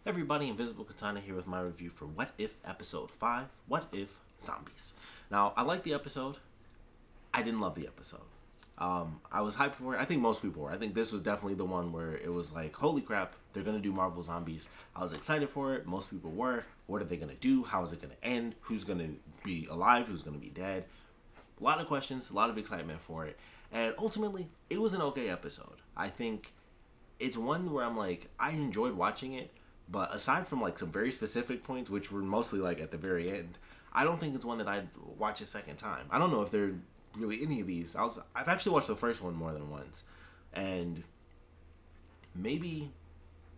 Everybody, Invisiblekatana here with my review for What If Episode 5, What If Zombies. Now, I liked the episode. I didn't love the episode. I was hyped for it. I think most people were. I think this was definitely the one where it was like, holy crap, they're going to do Marvel Zombies. I was excited for it. Most people were. What are they going to do? How is it going to end? Who's going to be alive? Who's going to be dead? A lot of questions, a lot of excitement for it. And ultimately, it was an okay episode. I think it's one where I'm like, I enjoyed watching it. But aside from like some very specific points, which were mostly like at the very end, I don't think it's one that I'd watch a second time. I don't know if there are really any of these. I've actually watched the first one more than once, and maybe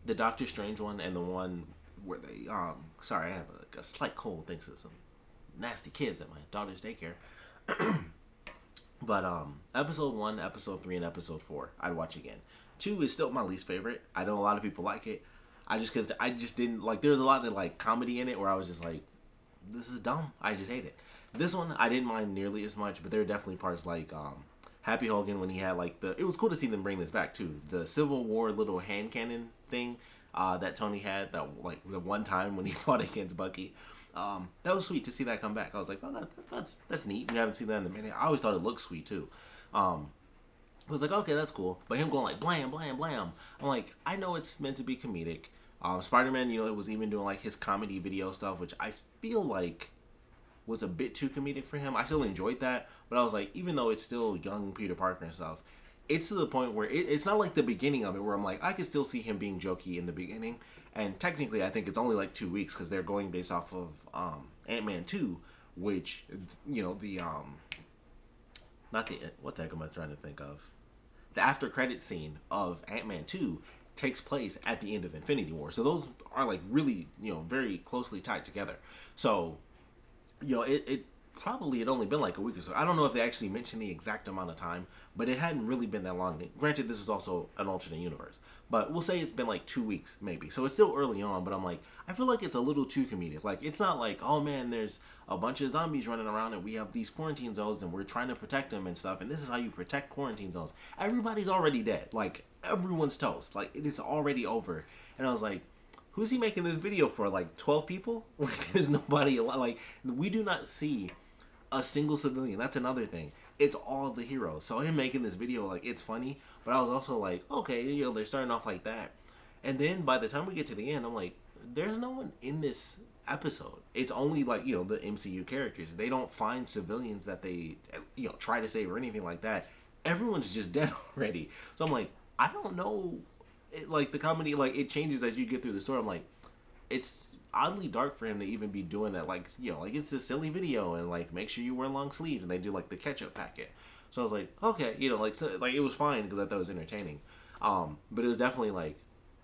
the Doctor Strange one and the one where they sorry, I have a slight cold thanks to some nasty kids at my daughter's daycare. But episode 1, episode 3, and episode 4 I'd watch again. 2 is still my least favorite. I know a lot of people like it. Because I just didn't like. There was a lot of like comedy in it where I was just like, this is dumb. I just hate it. This one I didn't mind nearly as much, but there were definitely parts like Happy Hogan when he had like the. It was cool to see them bring this back too. The Civil War little hand cannon thing that Tony had, that like the one time when he fought against Bucky. That was sweet to see that come back. I was like, oh, that's neat. We haven't seen that in a minute. I always thought it looked sweet too. I was like, okay, that's cool. But him going like blam, blam, blam. I'm like, I know it's meant to be comedic. Spider-Man, it was even doing like his comedy video stuff, which I feel like was a bit too comedic for him. I still enjoyed that, but I was like, even though it's still young Peter Parker and stuff, it's to the point where it's not like the beginning of it where I'm like, I could still see him being jokey in the beginning. And technically, I think it's only like 2 weeks because they're going based off of Ant-Man 2, which, not the, what the heck am I trying to think of? The after credit scene of Ant-Man 2 takes place at the end of Infinity War. So those are like really, very closely tied together. So, it probably had only been like a week or so. I don't know if they actually mentioned the exact amount of time, but it hadn't really been that long. Granted, this was also an alternate universe, but we'll say it's been like 2 weeks maybe. So it's still early on, but I'm like, I feel like it's a little too comedic. Like, it's not like, oh man, there's a bunch of zombies running around and we have these quarantine zones and we're trying to protect them and stuff. And this is how you protect quarantine zones. Everybody's already dead. Like, everyone's toast. Like, it is already over. And I was like, who's he making this video for? Like 12 people? Like, there's nobody. Like, we do not see a single civilian. That's another thing. It's all the heroes. So him making this video, like, it's funny. But I was also like, okay, they're starting off like that. And then by the time we get to the end, I'm like, there's no one in this episode. It's only like, the MCU characters. They don't find civilians that they, try to save or anything like that. Everyone's just dead already. So I'm like, I don't know. Like, the comedy, like, it changes as you get through the story. I'm like, it's oddly dark for him to even be doing that. Like, like, it's a silly video, and like, make sure you wear long sleeves, and they do like the ketchup packet. So I was like, okay, like it was fine because I thought it was entertaining. But it was definitely like,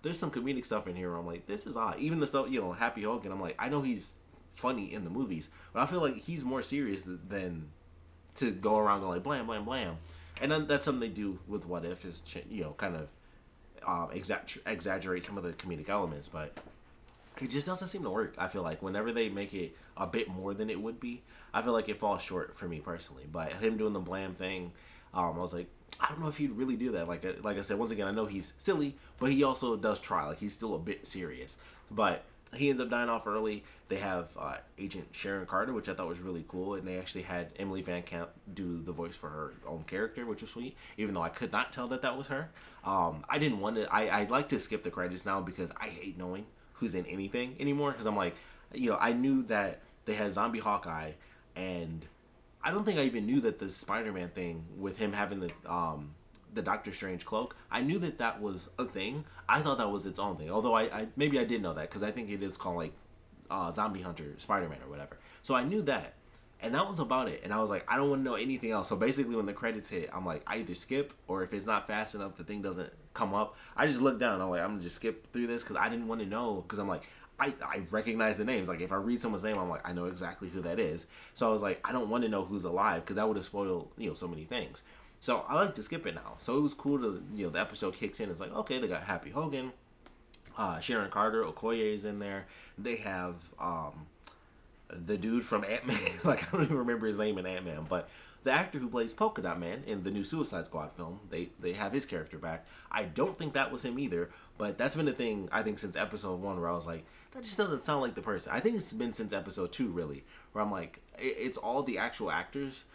there's some comedic stuff in here where I'm like, this is odd. Even the stuff, Happy Hogan, I'm like, I know he's funny in the movies, but I feel like he's more serious than to go around going like blam, blam, blam. And then that's something they do with What If is, kind of exaggerate some of the comedic elements, but it just doesn't seem to work. I feel like whenever they make it a bit more than it would be, I feel like it falls short for me personally. But him doing the blam thing, I was like, I don't know if he'd really do that. Like I said, once again, I know he's silly, but he also does try. Like, he's still a bit serious. But he ends up dying off early. They have Agent Sharon Carter, which I thought was really cool. And they actually had Emily Van Camp do the voice for her own character, which was sweet. Even though I could not tell that was her. I didn't want to. I like to skip the credits now because I hate knowing who's in anything anymore. Because I'm like, I knew that they had Zombie Hawkeye, and I don't think I even knew that the Spider-Man thing with him having the Doctor Strange cloak, I knew that was a thing. I thought that was its own thing. Although I maybe I did know that because I think it is called like Zombie Hunter Spider-Man or whatever. So I knew that. And that was about it. And I was like, I don't want to know anything else. So basically when the credits hit, I'm like, I either skip, or if it's not fast enough, the thing doesn't come up, I just look down. I'm like, I'm going to just skip through this because I didn't want to know. Because I'm like, I recognize the names. Like, if I read someone's name, I'm like, I know exactly who that is. So I was like, I don't want to know who's alive because that would have spoiled, so many things. So I like to skip it now. So it was cool to, the episode kicks in. It's like, okay, they got Happy Hogan, Sharon Carter, Okoye is in there. They have the dude from Ant-Man. Like, I don't even remember his name in Ant-Man, but the actor who plays Polka Dot Man in the new Suicide Squad film, they have his character back. I don't think that was him either, but that's been a thing, I think, since episode 1, where I was like, that just doesn't sound like the person. I think it's been since episode 2, really, where I'm like, it's all the actual actors,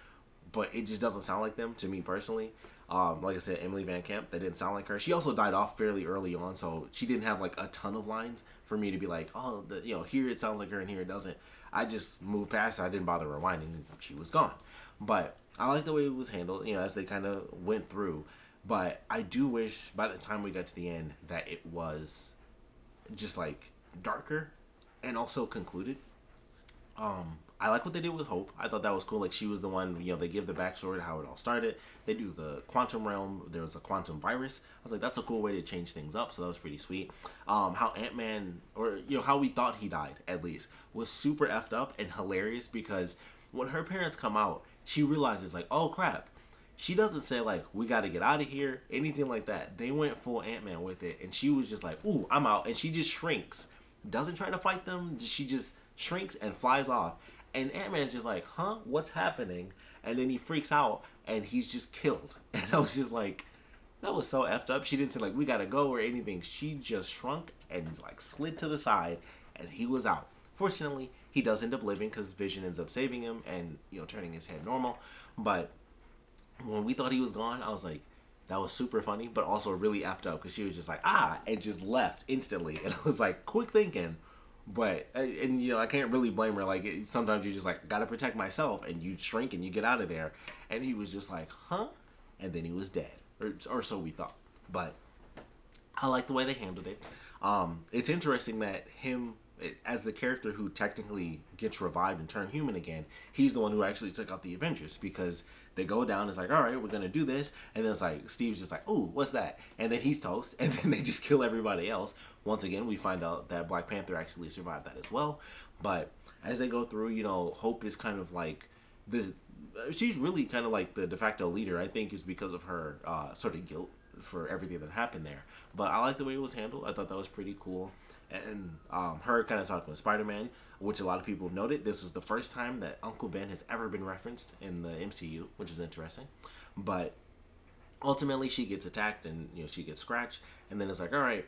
but it just doesn't sound like them to me personally. Like I said, Emily Van Camp, that didn't sound like her. She also died off fairly early on, so she didn't have like a ton of lines for me to be like, oh, here it sounds like her and here it doesn't. I just moved past it. I didn't bother rewinding. She was gone. But I like the way it was handled, as they kind of went through. But I do wish by the time we got to the end that it was just like darker and also concluded. I like what they did with Hope. I thought that was cool. Like, she was the one, they give the backstory to how it all started. They do the quantum realm. There was a quantum virus. I was like, that's a cool way to change things up. So that was pretty sweet. How Ant-Man, or, how we thought he died, at least, was super effed up and hilarious, because when her parents come out, she realizes, like, oh, crap. She doesn't say, like, we got to get out of here, anything like that. They went full Ant-Man with it, and she was just like, ooh, I'm out. And she just shrinks. Doesn't try to fight them. She just shrinks and flies off. And Ant-Man's just like, huh? What's happening? And then he freaks out, and he's just killed. And I was just like, that was so effed up. She didn't say, like, we gotta go or anything. She just shrunk and, like, slid to the side, and he was out. Fortunately, he does end up living, because Vision ends up saving him and, turning his head normal. But when we thought he was gone, I was like, that was super funny, but also really effed up, because she was just like, and just left instantly. And I was like, quick thinking. But, and I can't really blame her. Like, sometimes you just like, gotta protect myself, and you shrink and you get out of there. And he was just like, huh? And then he was dead, or so we thought. But I like the way they handled it. It's interesting that him, as the character who technically gets revived and turned human again, he's the one who actually took out the Avengers, because they go down, it's like, all right, we're gonna do this, and then it's like, Steve's just like, ooh, what's that? And then he's toast, and then they just kill everybody else. Once again, we find out that Black Panther actually survived that as well. But as they go through, Hope is kind of like this, she's really kind of like the de facto leader, I think, is because of her sort of guilt for everything that happened there. But I like the way it was handled. I thought that was pretty cool. And her kind of talking with Spider-Man, which a lot of people have noted, this was the first time that Uncle Ben has ever been referenced in the MCU, which is interesting. But ultimately, she gets attacked, and she gets scratched, and then it's like, all right,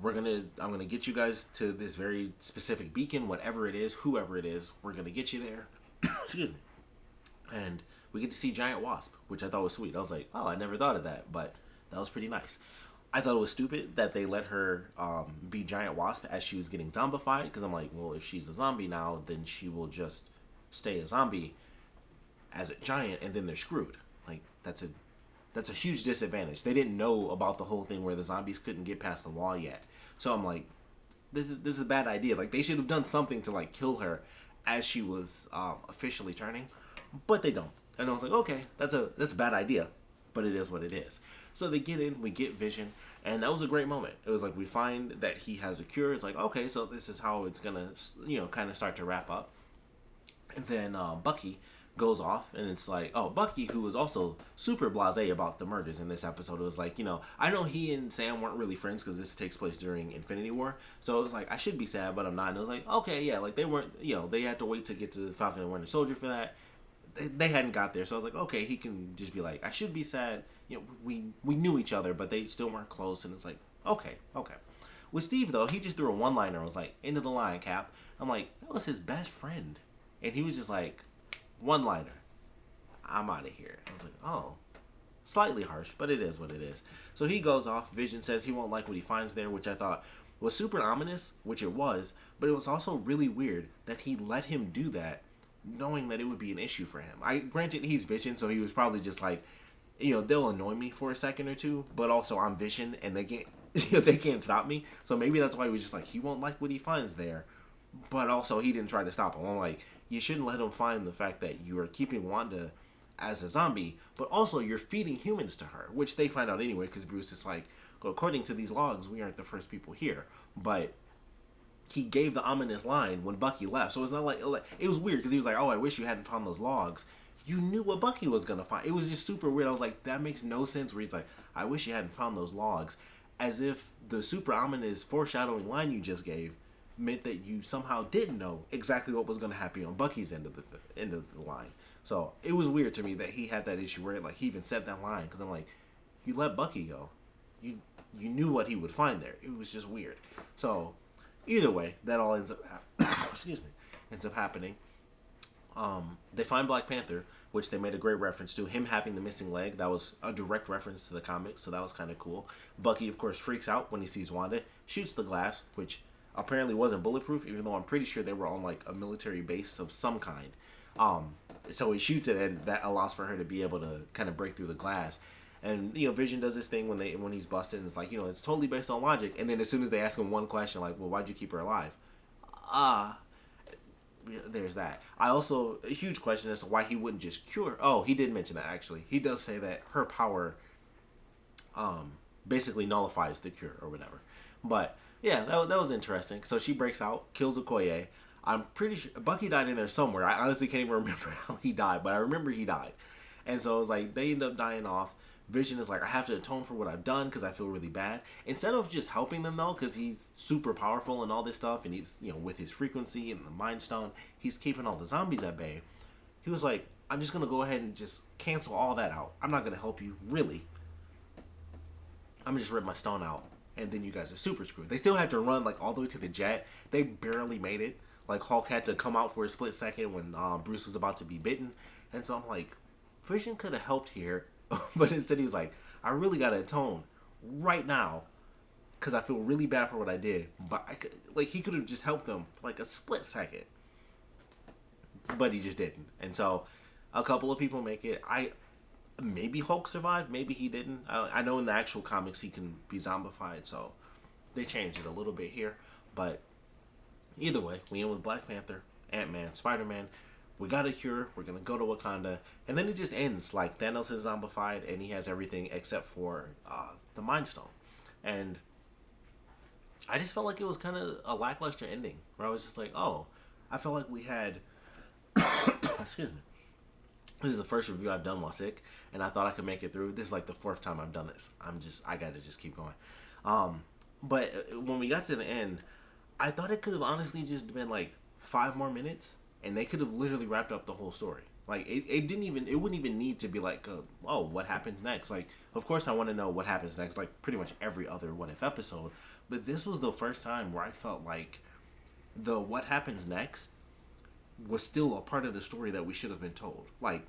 I'm gonna get you guys to this very specific beacon, whatever it is, whoever it is, we're gonna get you there. Excuse me. And we get to see Giant Wasp, which I thought was sweet. I was like, oh, I never thought of that, but that was pretty nice. I thought it was stupid that they let her be Giant Wasp as she was getting zombified, because I'm like, well, if she's a zombie now, then she will just stay a zombie as a giant, and then they're screwed. Like, that's a huge disadvantage. They didn't know about the whole thing where the zombies couldn't get past the wall yet. So I'm like, this is a bad idea. Like, they should have done something to, like, kill her as she was officially turning, but they don't. And I was like, okay, that's a bad idea, but it is what it is. So they get in, we get Vision, and that was a great moment. It was like, we find that he has a cure. It's like, okay, so this is how it's gonna, kind of start to wrap up. And then Bucky goes off, and it's like, oh, Bucky, who was also super blasé about the murders in this episode, it was like, I know he and Sam weren't really friends, because this takes place during Infinity War, so it was like, I should be sad, but I'm not. And it was like, okay, yeah, like, they weren't, they had to wait to get to Falcon and Winter Soldier for that. They hadn't got there, so I was like, okay, he can just be like, I should be sad. We knew each other, but they still weren't close, and it's like, okay. With Steve, though, he just threw a one-liner and was like, into the line, Cap. I'm like, that was his best friend. And he was just like, one-liner. I'm out of here. I was like, oh. Slightly harsh, but it is what it is. So he goes off. Vision says he won't like what he finds there, which I thought was super ominous, which it was, but it was also really weird that he let him do that, knowing that it would be an issue for him. Granted, he's Vision, so he was probably just like, they'll annoy me for a second or two, but also I'm Vision, and they can't stop me. So maybe that's why he was just like, he won't like what he finds there, but also he didn't try to stop him. I'm like, you shouldn't let him find the fact that you are keeping Wanda as a zombie, but also you're feeding humans to her, which they find out anyway, because Bruce is like, according to these logs, we aren't the first people here. But he gave the ominous line when Bucky left, so it's not like it was weird, because he was like, oh, I wish you hadn't found those logs. You knew what Bucky was gonna find. It was just super weird. I was like, that makes no sense, where he's like, I wish you hadn't found those logs, as if the super ominous foreshadowing line you just gave meant that you somehow didn't know exactly what was going to happen on Bucky's end of the line. So it was weird to me that he had that issue where like he even said that line because I'm like, you let Bucky go, you you knew what he would find there. It was just weird. So either way, that all ends up excuse me, ends up happening. They find Black Panther, which they made a great reference to. Him having the missing leg, that was a direct reference to the comics, so that was kind of cool. Bucky, of course, freaks out when he sees Wanda, shoots the glass, which apparently wasn't bulletproof, even though I'm pretty sure they were on like a military base of some kind. So he shoots it, and that allows for her to be able to kind of break through the glass. And Vision does this thing when he's busted, and it's like it's totally based on logic. And then as soon as they ask him one question, like, "Well, why'd you keep her alive?" Ah, there's that. I also a huge question as to why he wouldn't just cure. Oh, he did mention that actually. He does say that her power, basically nullifies the cure or whatever. But yeah, that was interesting. So she breaks out, kills Okoye. I'm pretty sure Bucky died in there somewhere. I honestly can't even remember how he died, but I remember he died. And so it was like they end up dying off. Vision is like, I have to atone for what I've done because I feel really bad. Instead of just helping them though, because he's super powerful and all this stuff, and he's with his frequency and the Mind Stone, he's keeping all the zombies at bay. He was like, I'm just gonna go ahead and just cancel all that out. I'm not gonna help you really. I'm gonna just rip my stone out, and then you guys are super screwed. They still had to run like all the way to the jet. They barely made it. Like Hulk had to come out for a split second when Bruce was about to be bitten, and so I'm like, Vision could have helped here. But instead, he's like, I really gotta atone right now because I feel really bad for what I did. But he could have just helped them for like a split second, but he just didn't. And so, a couple of people make it. Maybe Hulk survived, maybe he didn't. I know in the actual comics he can be zombified, so they changed it a little bit here. But either way, we end with Black Panther, Ant-Man, Spider-Man. We got a cure. We're gonna go to Wakanda, and then it just ends like Thanos is zombified, and he has everything except for the Mind Stone. And I just felt like it was kind of a lackluster ending, where I was just like, oh, I felt like we had. Excuse me. This is the first review I've done while sick, and I thought I could make it through. This is like the fourth time I've done this. I gotta just keep going. But when we got to the end, I thought it could have honestly just been like 5 more minutes. And they could have literally wrapped up the whole story. Like it wouldn't even need to be like, oh, what happens next? Like, of course I want to know what happens next. Like pretty much every other What If episode, but this was the first time where I felt like the what happens next was still a part of the story that we should have been told. Like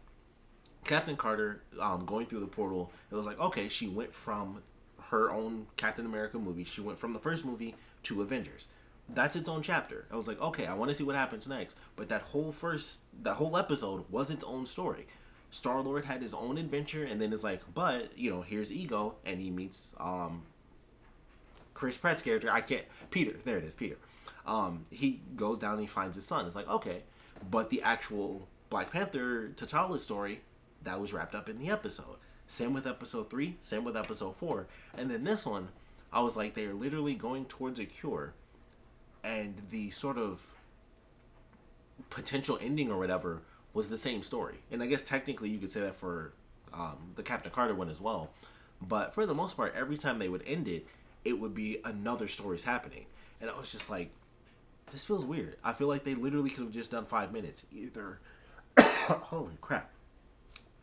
Captain Carter, going through the portal, it was like, okay, she went from her own Captain America movie. She went from the first movie to Avengers. That's its own chapter. I was like, okay, I want to see what happens next. But that whole episode was its own story. Star-Lord had his own adventure, and then it's like, but here's Ego, and he meets Chris Pratt's character. Peter. There it is, Peter. He goes down and he finds his son. It's like, okay, but the actual Black Panther T'Challa story that was wrapped up in the episode. Same with episode 3. Same with episode 4. And then this one, I was like, they are literally going towards a cure. And the sort of potential ending or whatever was the same story. And I guess technically you could say that for the Captain Carter one as well. But for the most part, every time they would end it, it would be another story's happening. And I was just like, this feels weird. I feel like they literally could have just done 5 minutes. Either, holy crap,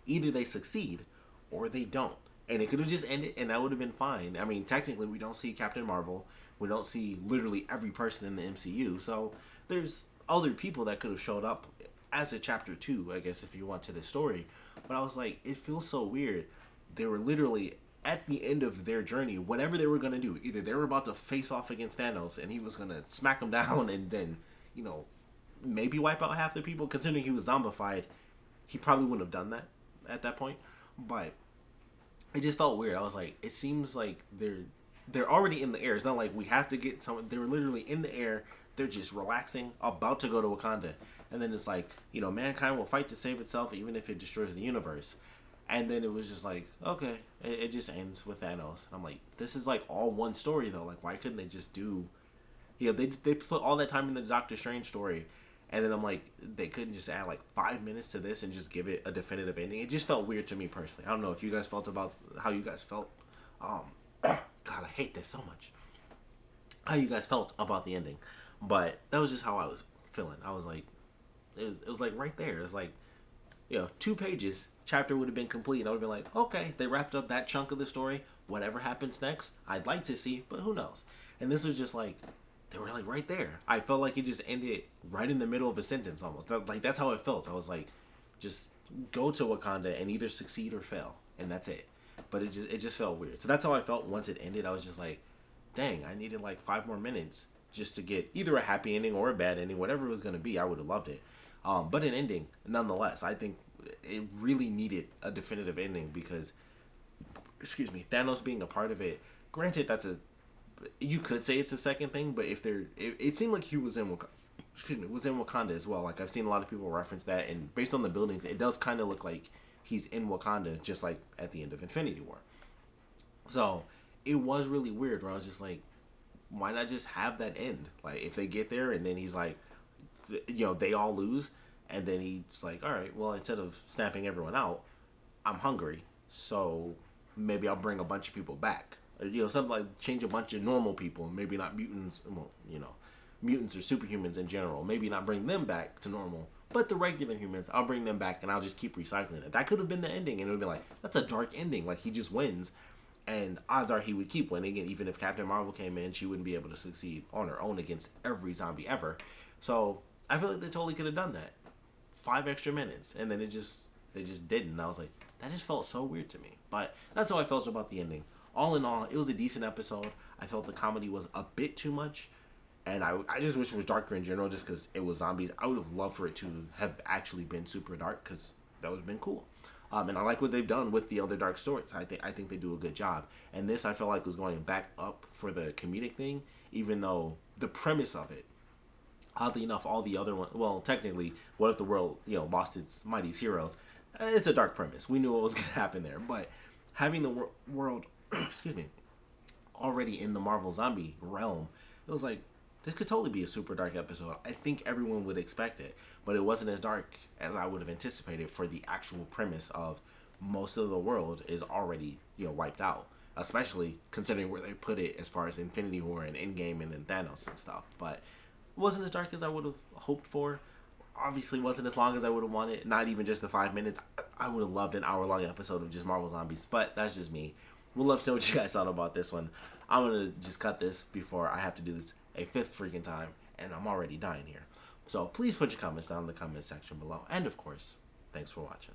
either they succeed or they don't. And it could have just ended and that would have been fine. I mean, technically we don't see Captain Marvel. We don't see literally every person in the MCU. So there's other people that could have showed up as a chapter 2, I guess, if you want to this story. But I was like, it feels so weird. They were literally at the end of their journey, whatever they were going to do. Either they were about to face off against Thanos and he was going to smack them down and then, maybe wipe out half the people. Considering he was zombified, he probably wouldn't have done that at that point. But it just felt weird. I was like, it seems like they're already in the air. It's not like we have to get someone. They were literally in the air. They're just relaxing, about to go to Wakanda. And then it's like, mankind will fight to save itself even if it destroys the universe. And then it was just like, okay, it just ends with Thanos. I'm like, this is like all one story though. Like, why couldn't they just do, they put all that time in the Doctor Strange story. And then I'm like, they couldn't just add like 5 minutes to this and just give it a definitive ending. It just felt weird to me personally. I don't know if you guys felt about how you guys felt. God, I hate this so much. How you guys felt about the ending. But that was just how I was feeling. I was like, it was like right there. It's like, 2 pages, chapter would have been complete, and I would have been like, okay, they wrapped up that chunk of the story. Whatever happens next, I'd like to see, but who knows? And this was just like, they were like right there. I felt like it just ended right in the middle of a sentence almost. Like that's how it felt. I was like, just go to Wakanda and either succeed or fail, and that's it. But it just felt weird. So that's how I felt once it ended. I was just like, dang, I needed like 5 more minutes just to get either a happy ending or a bad ending, whatever it was gonna be. I would have loved it. But an ending, nonetheless. I think it really needed a definitive ending because, excuse me, Thanos being a part of it. Granted, you could say it's a second thing, but it seemed like he was in Wakanda as well. Like I've seen a lot of people reference that, and based on the buildings, it does kind of look like he's in Wakanda, just like at the end of Infinity War. So it was really weird. Where I was just like, why not just have that end? Like if they get there and then he's like, they all lose, and then he's like, all right, well, instead of snapping everyone out, I'm hungry, so maybe I'll bring a bunch of people back. Or, something like change a bunch of normal people, maybe not mutants, well, mutants or superhumans in general. Maybe not bring them back to normal, but the regular humans, I'll bring them back and I'll just keep recycling it. That could have been the ending, and it would be like, that's a dark ending. Like he just wins, and odds are he would keep winning. And even if Captain Marvel came in, she wouldn't be able to succeed on her own against every zombie ever. So I feel like they totally could have done that. 5 extra minutes, and then they just didn't. And I was like, that just felt so weird to me. But that's how I felt about the ending. All in all, it was a decent episode. I felt the comedy was a bit too much, and I just wish it was darker in general, just because it was zombies. I would have loved for it to have actually been super dark, because that would have been cool. And I like what they've done with the other dark stories. I think they do a good job. And this I felt like was going back up for the comedic thing, even though the premise of it, oddly enough, all the other ones, well, technically, what if the world, lost its mightiest heroes? It's a dark premise. We knew what was going to happen there. But having the world, excuse me, already in the Marvel zombie realm, it was like, this could totally be a super dark episode. I think everyone would expect it. But it wasn't as dark as I would have anticipated for the actual premise of most of the world is already, wiped out. Especially considering where they put it as far as Infinity War and Endgame and then Thanos and stuff. But wasn't as dark as I would have hoped for. Obviously wasn't as long as I would have wanted. Not even just the 5 minutes. I would have loved an hour-long episode of just Marvel Zombies. But that's just me. We'll love to know what you guys thought about this one. I'm going to just cut this before I have to do this a fifth freaking time. And I'm already dying here. So please put your comments down in the comment section below. And of course, thanks for watching.